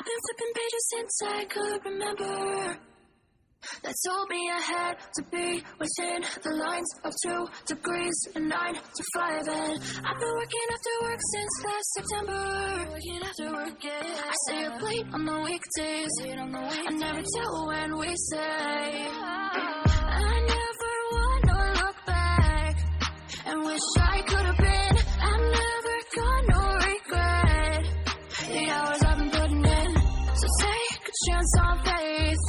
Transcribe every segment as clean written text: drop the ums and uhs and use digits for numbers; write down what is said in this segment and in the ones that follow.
I've been flipping pages since I could remember. That told me I had to be within the lines of 2 degrees and 9 to 5. And I've been working after work since last September. Working after work, yeah. I stay up late on the weekdays. I never tell when we say. I never wanna look back and wish I could have been. I'm never gonna regret the hours I've been putting in. So take a chance on faith.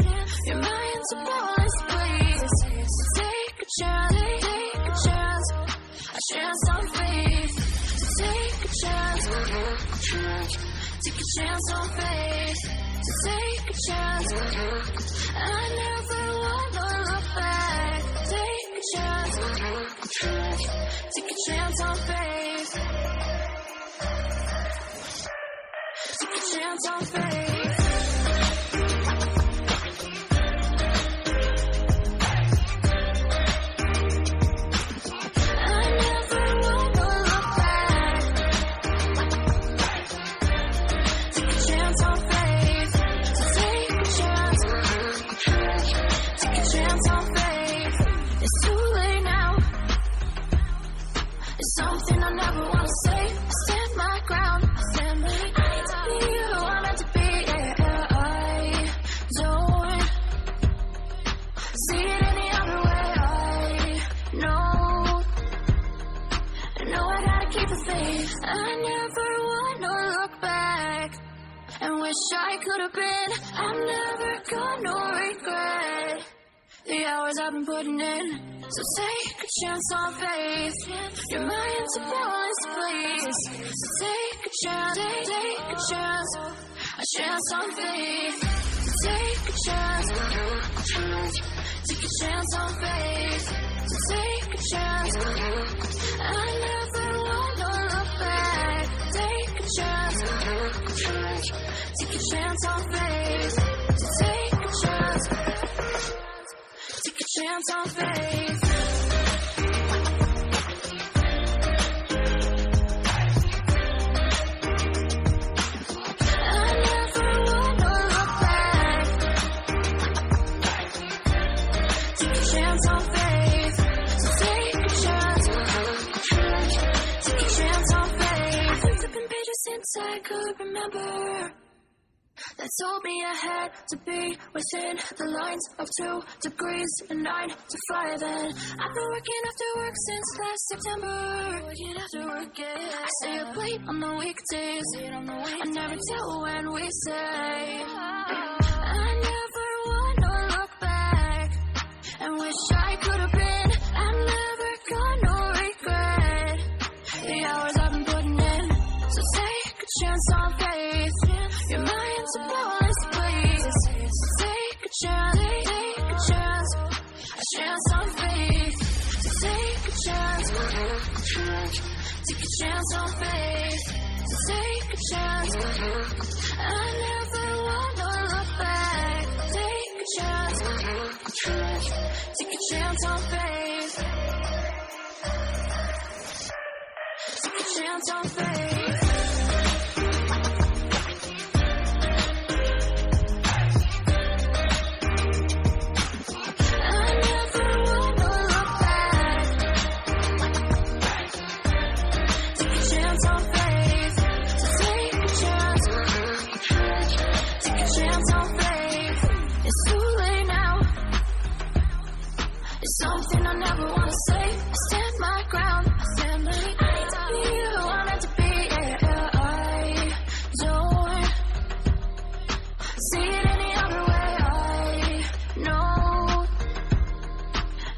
Your mind's a bonus, please. So take a chance, a chance on faith. So take a chance on faith. So take a chance. I never wanna look back. Take a chance on faith. Take a chance on faith. Something I never wanna say. I stand my ground. I need to be who I'm meant to be. Yeah, I don't see it any other way. I know I gotta keep the faith. I never wanna look back and wish I could have been. I'm never gonna regret the hours I've been putting in. So take a chance on faith. Your mind's a bonus, please. So take a chance, a chance on faith. So take a chance on faith. So take a chance. I never wanna look back. Take a chance on faith. So take a chance on faith. I never wanna look back. Take a chance on faith. So take a chance on faith. I've been flipping pages since I could remember. That told me I had to be within the lines of 2 degrees and 9 to 5. And I've been working after work since last September. Working after work, yeah. I stay up late on the weekdays. I never tell when we say. I never wanna look back and wish I could have been. I'm never gonna regret the hours I've been putting in. So take a chance on faith. Your mind's a bonus, please. So take a chance, a chance on faith. So take a chance on faith. So take a chance. I never wanna look back. Take a chance on faith. Take a chance on faith. Something I never wanna say. I stand my ground. I need to be who I'm meant to be. Yeah, I don't see it any other way.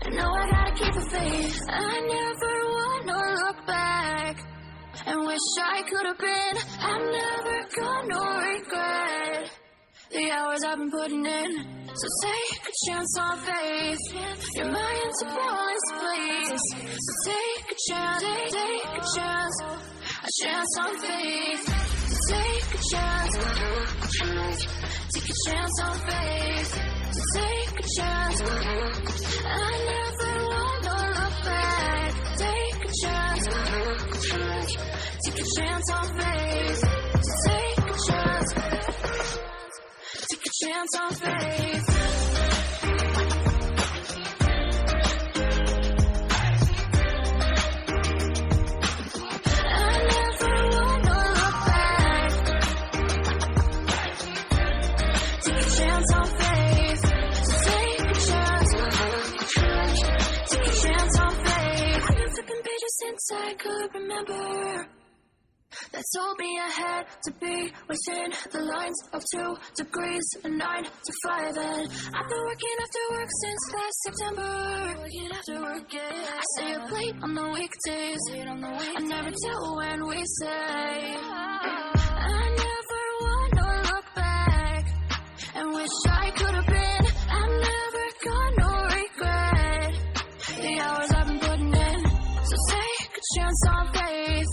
I know I gotta keep the faith. I never wanna look back and wish I could have been. I'm never gonna regret the hours I've been putting in. So take a chance on faith. Your mind's a bonus, please. So take a chance, a chance on faith. So take a chance on faith. So take a chance. I never wanna look back. Take a chance on faith. So take a chance. chance on faith. I never wanna look back. Take a chance on faith. So take a chance. Take a chance on faith. I've been flipping pages since I could remember. That told me I had to be within the lines of 2 degrees and 9 to 5. And I've been working after work since last September. Working after work, yeah. I stay up late on the weekdays. I never tell when we say. I never wanna look back and wish I could have been. I'm never gonna regret the hours I've been putting in. So take a chance on faith.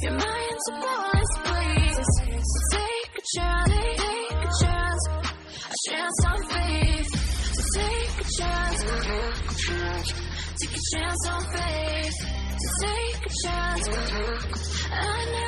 Your mind's a bonus, please. So take a chance, take a chance. A chance on faith. So take a chance. Take a chance on faith. So take a chance. I never